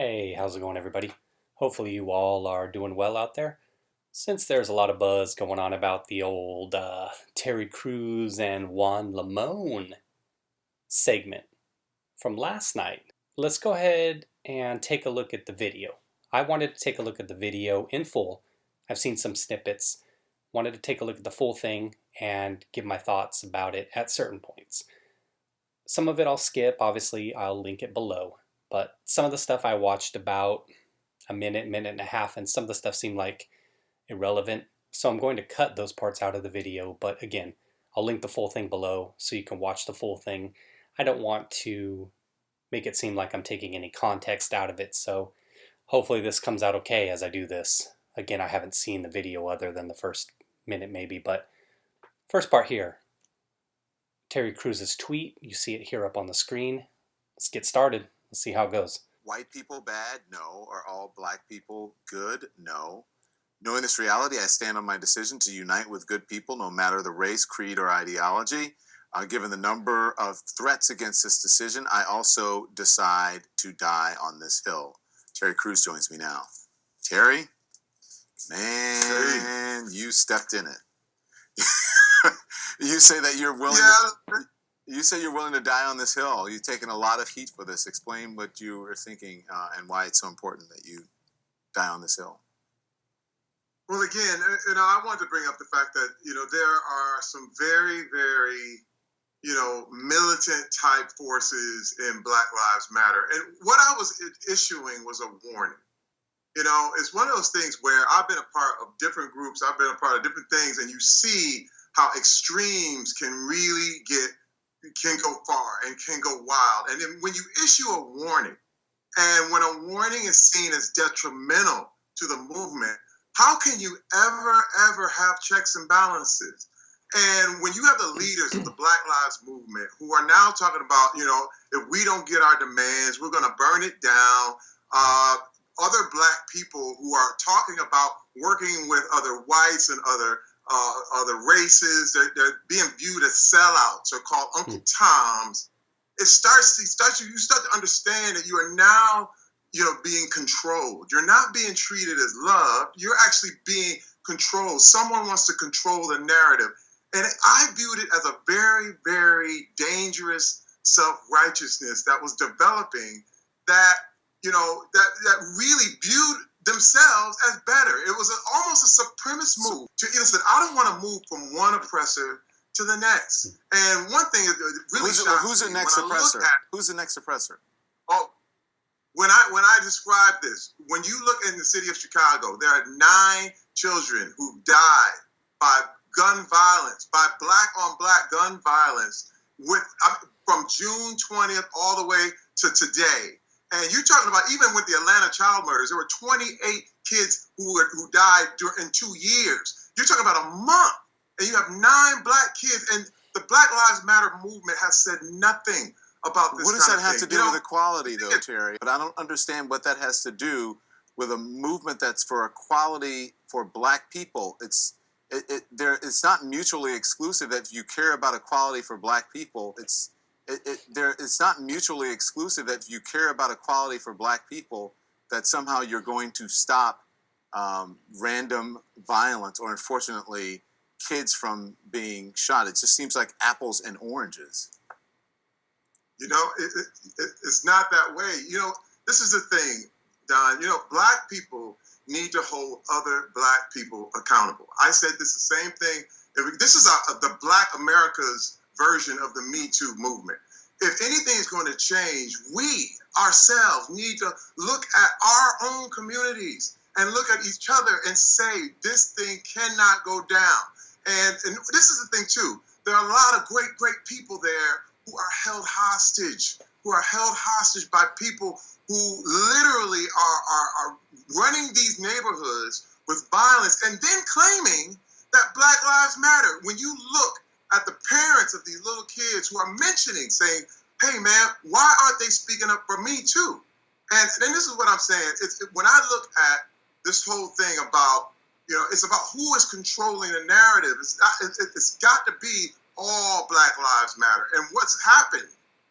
Hey, how's it going, everybody? Hopefully, you all are doing well out there. Since there's a lot of buzz going on about the old Terry Crews and Juan Limon segment from last night, let's go ahead and take a look at the video. I wanted to take a look at the video in full. I've seen some snippets. Wanted to take a look at the full thing and give my thoughts about it at certain points. Some of it I'll skip. Obviously, I'll link it below. But some of the stuff I watched about a minute and a half, and some of the stuff seemed like irrelevant. So I'm going to cut those parts out of the video. But again, I'll link the full thing below so you can watch the full thing. I don't want to make it seem like I'm taking any context out of it. So hopefully this comes out okay as I do this. Again, I haven't seen the video other than the first minute maybe. But first part here, Terry Crews' tweet. You see it here up on the screen. Let's get started. Let's see how it goes. White people bad? No. Are all black people good? No. Knowing this reality, I stand on my decision to unite with good people, no matter the race, creed, or ideology. Given the number of threats against this decision, I also decide to die on this hill. Terry Crews joins me now. Terry, man, you stepped in it. You say that you're willing. You say you're willing to die on this hill. You've taken a lot of heat for this. Explain what you were thinking and why it's so important that you die on this hill. Well, again, I wanted to bring up the fact that, there are some very, very, militant type forces in Black Lives Matter. And what I was issuing was a warning. It's one of those things where I've been a part of different groups. I've been a part of different things. And you see how extremes can go far and can go wild. And then when you issue a warning, and when a warning is seen as detrimental to the movement, how can you ever have checks and balances? And when you have the leaders of the Black Lives Movement who are now talking about, if we don't get our demands, we're going to burn it down. Other Black people who are talking about working with other whites and other races, they're being viewed as sellouts or called Uncle Toms. You start to understand that you are now, being controlled. You're not being treated as loved. You're actually being controlled. Someone wants to control the narrative. And I viewed it as a very, very dangerous self-righteousness that was developing that really viewed themselves as better. It was almost a supremacist move to innocent. I don't want to move from one oppressor to the next. And one thing that really who's the next oppressor? Who's the next oppressor? Oh, when I describe this, when you look in the city of Chicago, there are 9 children who died by gun violence, by black on black gun violence, from June 20th all the way to today. And you're talking about even with the Atlanta child murders, there were 28 kids who died in 2 years. You're talking about a month, and you have 9 black kids, and the Black Lives Matter movement has said nothing about this. What does that have to do with equality, though, Terry? But I don't understand what that has to do with a movement that's for equality for black people. It's not mutually exclusive. That if you care about equality for black people, it's not mutually exclusive that if you care about equality for black people, that somehow you're going to stop random violence or, unfortunately, kids from being shot. It just seems like apples and oranges. It's not that way. This is the thing, Don. Black people need to hold other black people accountable. I said this the same thing. This is the Black America's version of the Me Too movement. If anything is going to change, we ourselves need to look at our own communities and look at each other and say, this thing cannot go down. And this is the thing, too. There are a lot of great, great people there who are held hostage, by people who literally are running these neighborhoods with violence and then claiming that Black Lives Matter. When you look at the parents of these little kids who are saying, hey, man, why aren't they speaking up for me, too? And this is what I'm saying. When I look at this whole thing about, it's about who is controlling the narrative. It's got to be all Black Lives Matter. And what's happened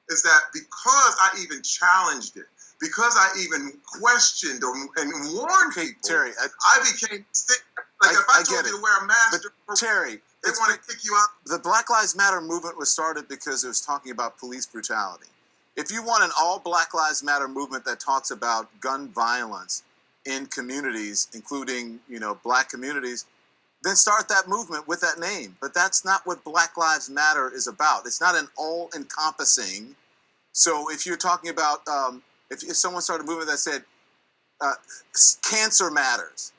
is that because I even challenged it, because I even questioned and warned people, Terry, I became sick. Like if I told you to wear a mask, but Terry, they want to kick you out. The Black Lives Matter movement was started because it was talking about police brutality. If you want an all Black Lives Matter movement that talks about gun violence in communities, including, Black communities, then start that movement with that name. But that's not what Black Lives Matter is about. It's not an all-encompassing. So if you're talking about, if someone started a movement that said, cancer matters,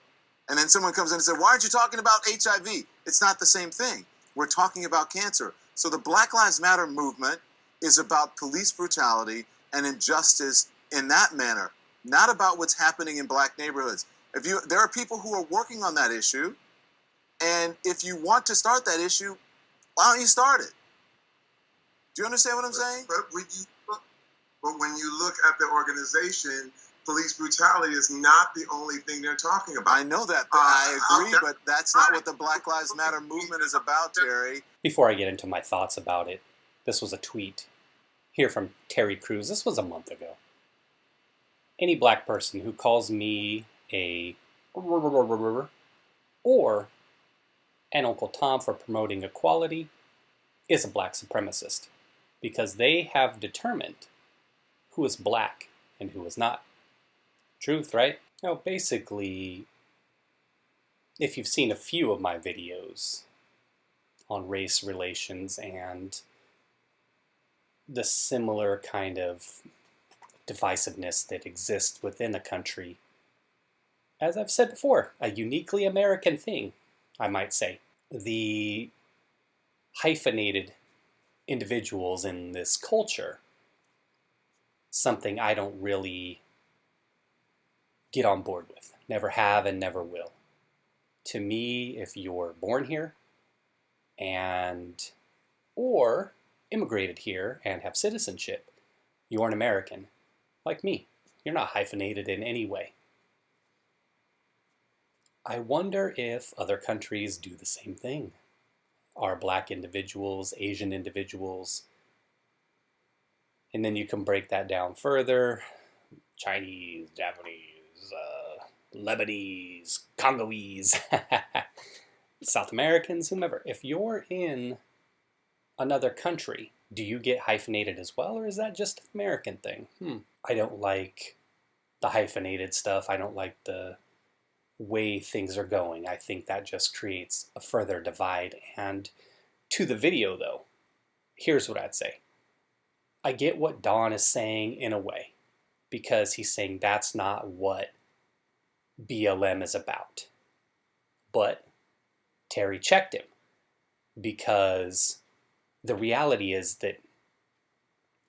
and then someone comes in and says, why aren't you talking about HIV? It's not the same thing. We're talking about cancer. So the Black Lives Matter movement is about police brutality and injustice in that manner, not about what's happening in Black neighborhoods. There are people who are working on that issue, and if you want to start that issue, why don't you start it? Do you understand what I'm saying? But when you look at the organization, police brutality is not the only thing they're talking about. I know that. I agree, but that's not what the Black Lives Matter movement is about, Terry. Before I get into my thoughts about it, this was a tweet here from Terry Crews. This was a month ago. Any Black person who calls me a or an Uncle Tom for promoting equality is a Black supremacist, because they have determined who is Black and who is not. Truth, right? Now, basically, if you've seen a few of my videos on race relations and the similar kind of divisiveness that exists within a country, as I've said before, a uniquely American thing, I might say. The hyphenated individuals in this culture, something I don't really get on board with. Never have and never will. To me, if you're born here or immigrated here and have citizenship, you're an American, like me. You're not hyphenated in any way. I wonder if other countries do the same thing. Are Black individuals, Asian individuals, and then you can break that down further. Chinese, Japanese, Lebanese, Congolese, South Americans, whomever. If you're in another country, do you get hyphenated as well, or is that just an American thing? I don't like the hyphenated stuff. I don't like the way things are going. I think that just creates a further divide. And to the video, though, here's what I'd say. I get what Don is saying in a way, because he's saying that's not what BLM is about. But Terry checked him, because the reality is that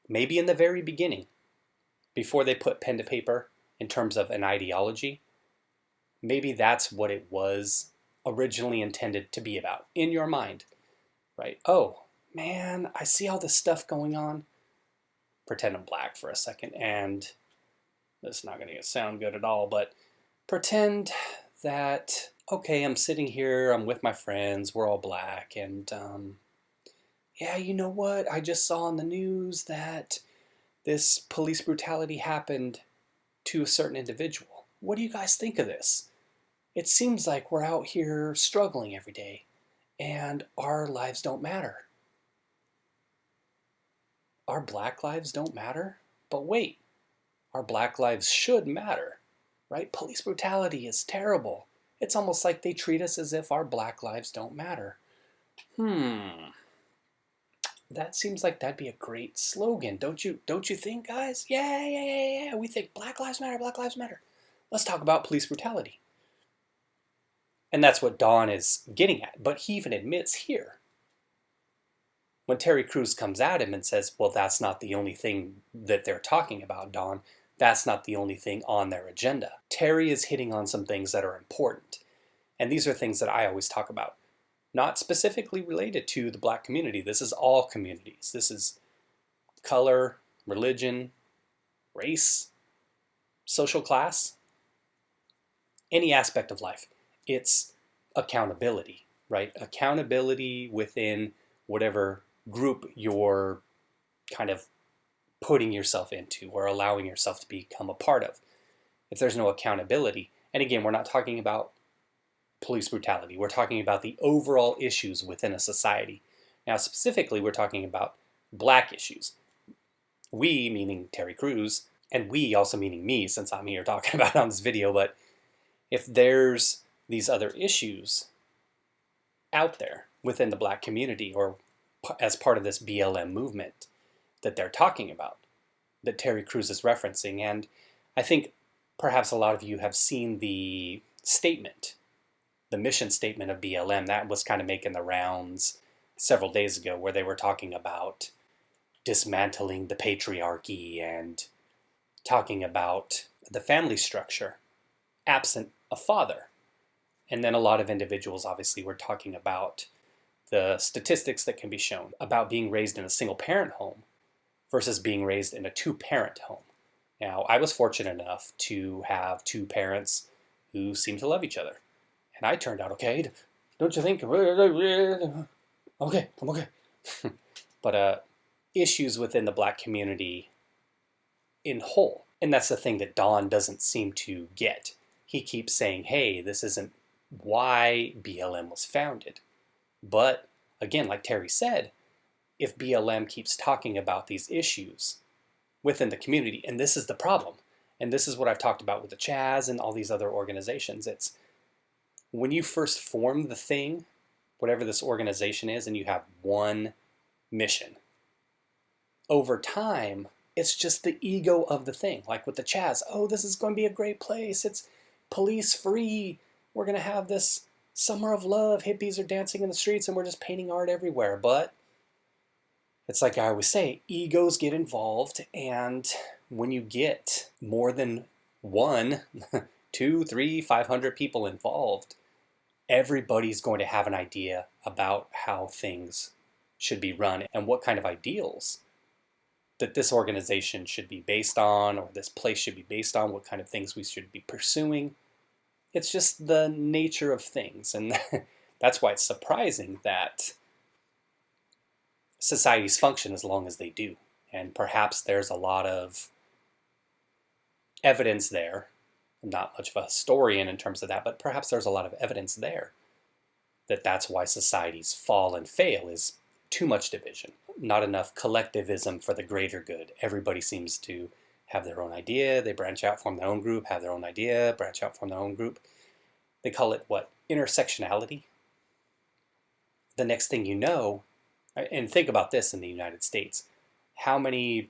maybe in the very beginning, before they put pen to paper in terms of an ideology, maybe that's what it was originally intended to be about in your mind, right? Oh, man, I see all this stuff going on. Pretend I'm Black for a second, and this is not going to sound good at all, but pretend that, okay, I'm sitting here, I'm with my friends, we're all Black, and yeah, you know what? I just saw on the news that this police brutality happened to a certain individual. What do you guys think of this? It seems like we're out here struggling every day, and our lives don't matter. Our Black lives don't matter? But wait, our Black lives should matter, right? Police brutality is terrible. It's almost like they treat us as if our Black lives don't matter. That seems like that'd be a great slogan, don't you think, guys? Yeah. We think Black lives matter, Black lives matter. Let's talk about police brutality. And that's what Don is getting at, but he even admits here, when Terry Crews comes at him and says, well, that's not the only thing that they're talking about, Don. That's not the only thing on their agenda. Terry is hitting on some things that are important. And these are things that I always talk about. Not specifically related to the Black community. This is all communities. This is color, religion, race, social class, any aspect of life. It's accountability, right? Accountability within whatever group you're kind of putting yourself into or allowing yourself to become a part of. If there's no accountability, and again, we're not talking about police brutality, we're talking about the overall issues within a society. Now, specifically, we're talking about black issues. We, meaning Terry Crews, and we also meaning me, since I'm here talking about it on this video, but if there's these other issues out there within the black community or as part of this BLM movement that they're talking about, that Terry Crews is referencing, and I think perhaps a lot of you have seen the statement, the mission statement of BLM, that was kind of making the rounds several days ago, where they were talking about dismantling the patriarchy and talking about the family structure absent a father. And then a lot of individuals obviously were talking about the statistics that can be shown about being raised in a single parent home versus being raised in a two-parent home. Now, I was fortunate enough to have two parents who seemed to love each other. And I turned out okay. Don't you think? Okay, I'm okay. But issues within the black community in whole. And that's the thing that Don doesn't seem to get. He keeps saying, hey, this isn't why BLM was founded. But again, like Terry said, if BLM keeps talking about these issues within the community, and this is the problem, and this is what I've talked about with the Chaz and all these other organizations, it's when you first form the thing, whatever this organization is, and you have one mission, over time, it's just the ego of the thing. Like with the Chaz, oh, this is going to be a great place. It's police free. We're going to have this summer of love. Hippies are dancing in the streets and we're just painting art everywhere. But it's like I always say, egos get involved. And when you get more than one, 2, 3, 500 people involved, everybody's going to have an idea about how things should be run and what kind of ideals that this organization should be based on, or this place should be based on, what kind of things we should be pursuing. It's just the nature of things. And that's why it's surprising that societies function as long as they do. And perhaps there's a lot of evidence there. I'm not much of a historian in terms of that, but perhaps there's a lot of evidence there that that's why societies fall and fail, is too much division, not enough collectivism for the greater good. Everybody seems to have their own idea. They branch out, form their own group, have their own idea, branch out, form their own group. They call it, what, intersectionality? The next thing you know, and think about this in the United States, how many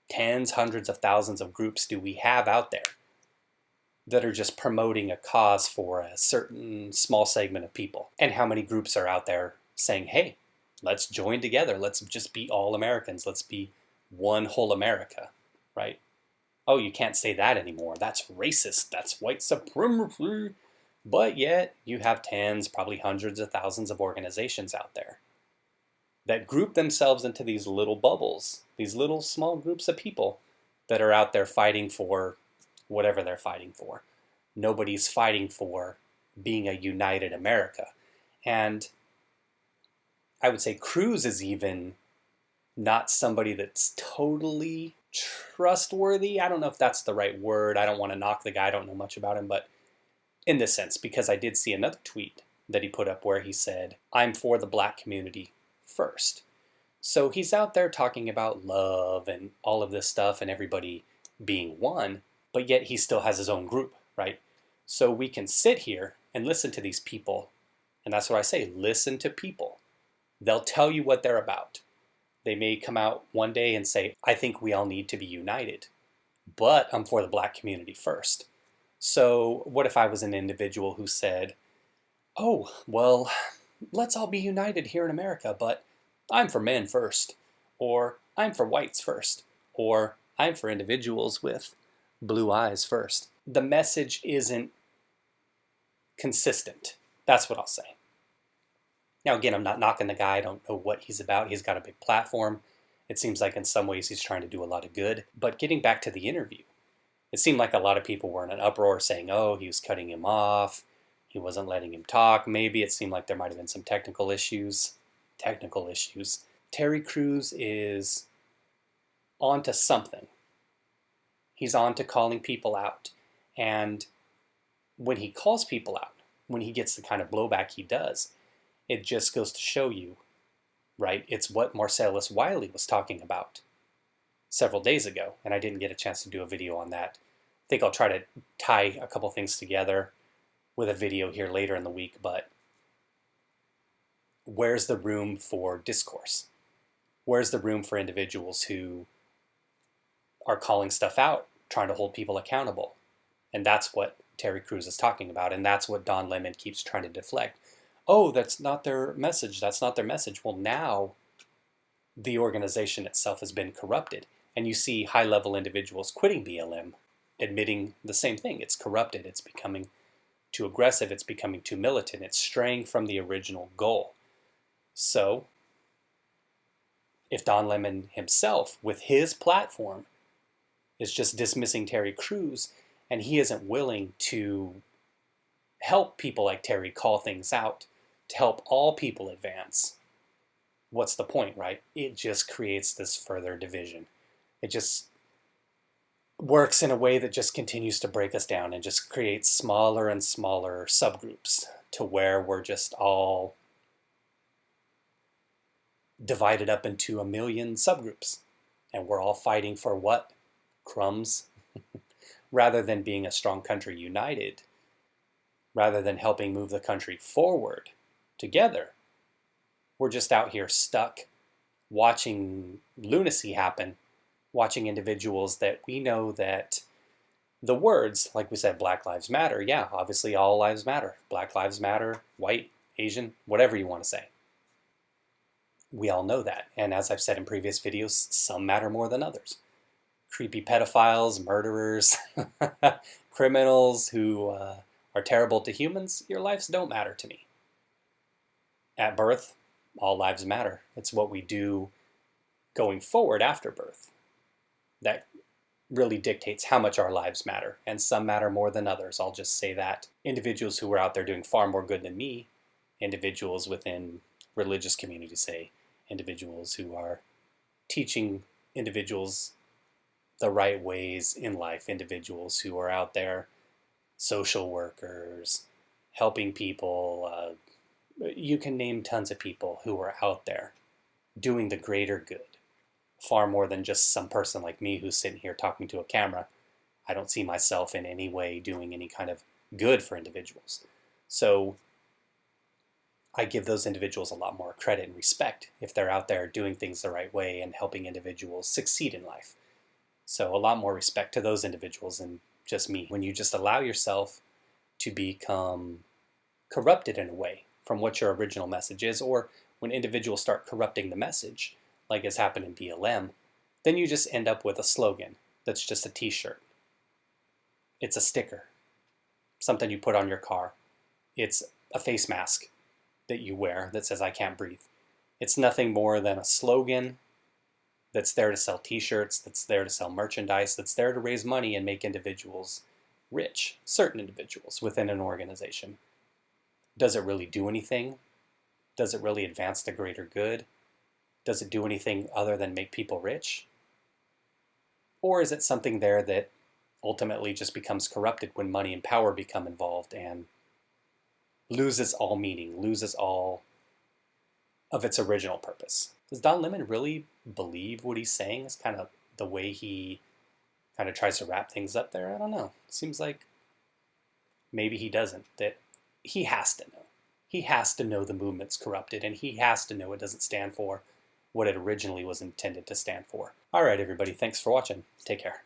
tens, hundreds of thousands of groups do we have out there that are just promoting a cause for a certain small segment of people? And how many groups are out there saying, hey, let's join together. Let's just be all Americans. Let's be one whole America, right? Oh, you can't say that anymore. That's racist. That's white supremacy. But yet you have tens, probably hundreds of thousands of organizations out there that group themselves into these little bubbles, these little small groups of people that are out there fighting for whatever they're fighting for. Nobody's fighting for being a united America. And I would say Crews is even not somebody that's totally trustworthy. I don't know if that's the right word. I don't want to knock the guy. I don't know much about him, but in this sense, because I did see another tweet that he put up where he said, I'm for the black community first. So he's out there talking about love and all of this stuff and everybody being one, but yet he still has his own group, right? So we can sit here and listen to these people, and that's what I say, listen to people. They'll tell you what they're about. They may come out one day and say, I think we all need to be united, but I'm for the black community first. So what if I was an individual who said, oh, well, let's all be united here in America, but I'm for men first, or I'm for whites first, or I'm for individuals with blue eyes first. The message isn't consistent. That's what I'll say. Now, again, I'm not knocking the guy. I don't know what he's about. He's got a big platform. It seems like in some ways he's trying to do a lot of good. But getting back to the interview, it seemed like a lot of people were in an uproar saying, oh, he was cutting him off. He wasn't letting him talk. Maybe it seemed like there might have been some technical issues. Terry Crews is onto something. He's on to calling people out. And when he calls people out, when he gets the kind of blowback he does, it just goes to show you, right? It's what Marcellus Wiley was talking about several days ago, and I didn't get a chance to do a video on that. I think I'll try to tie a couple things together with a video here later in the week, but where's the room for discourse? Where's the room for individuals who are calling stuff out, trying to hold people accountable? And that's what Terry Crews is talking about, and that's what Don Lemon keeps trying to deflect. Oh, that's not their message. That's not their message. Well, now the organization itself has been corrupted, and you see high-level individuals quitting BLM, admitting the same thing. It's corrupted. It's becoming too aggressive. It's becoming too militant. It's straying from the original goal. So, if Don Lemon himself, with his platform, is just dismissing Terry Crews, and he isn't willing to help people like Terry call things out, to help all people advance, what's the point, right? It just creates this further division. It just works in a way that just continues to break us down and just creates smaller and smaller subgroups to where we're just all divided up into a million subgroups. And we're all fighting for what? Crumbs? Rather than being a strong country united, rather than helping move the country forward together, we're just out here stuck watching lunacy happen, watching individuals that we know that the words, like we said, Black Lives Matter, yeah, obviously all lives matter. Black Lives Matter, white, Asian, whatever you want to say. We all know that. And as I've said in previous videos, some matter more than others. Creepy pedophiles, murderers, criminals who are terrible to humans, your lives don't matter to me. At birth, all lives matter. It's what we do going forward after birth that really dictates how much our lives matter, and some matter more than others. I'll just say that. Individuals who are out there doing far more good than me, individuals within religious communities, say, individuals who are teaching individuals the right ways in life, individuals who are out there, social workers, helping people, you can name tons of people who are out there doing the greater good, far more than just some person like me who's sitting here talking to a camera. I don't see myself in any way doing any kind of good for individuals. So I give those individuals a lot more credit and respect if they're out there doing things the right way and helping individuals succeed in life. So a lot more respect to those individuals than just me. When you just allow yourself to become corrupted in a way from what your original message is, or when individuals start corrupting the message, like has happened in BLM, then you just end up with a slogan that's just a t-shirt. It's a sticker, something you put on your car. It's a face mask that you wear that says, "I can't breathe." It's nothing more than a slogan that's there to sell t-shirts, that's there to sell merchandise, that's there to raise money and make individuals rich, certain individuals within an organization. Does it really do anything? Does it really advance the greater good? Does it do anything other than make people rich? Or is it something there that ultimately just becomes corrupted when money and power become involved and loses all meaning, loses all of its original purpose? Does Don Lemon really believe what he's saying? Is kind of the way he kind of tries to wrap things up there? I don't know. It seems like maybe he doesn't. That he has to know. He has to know the movement's corrupted, and he has to know it doesn't stand for what it originally was intended to stand for. All right, everybody. Thanks for watching. Take care.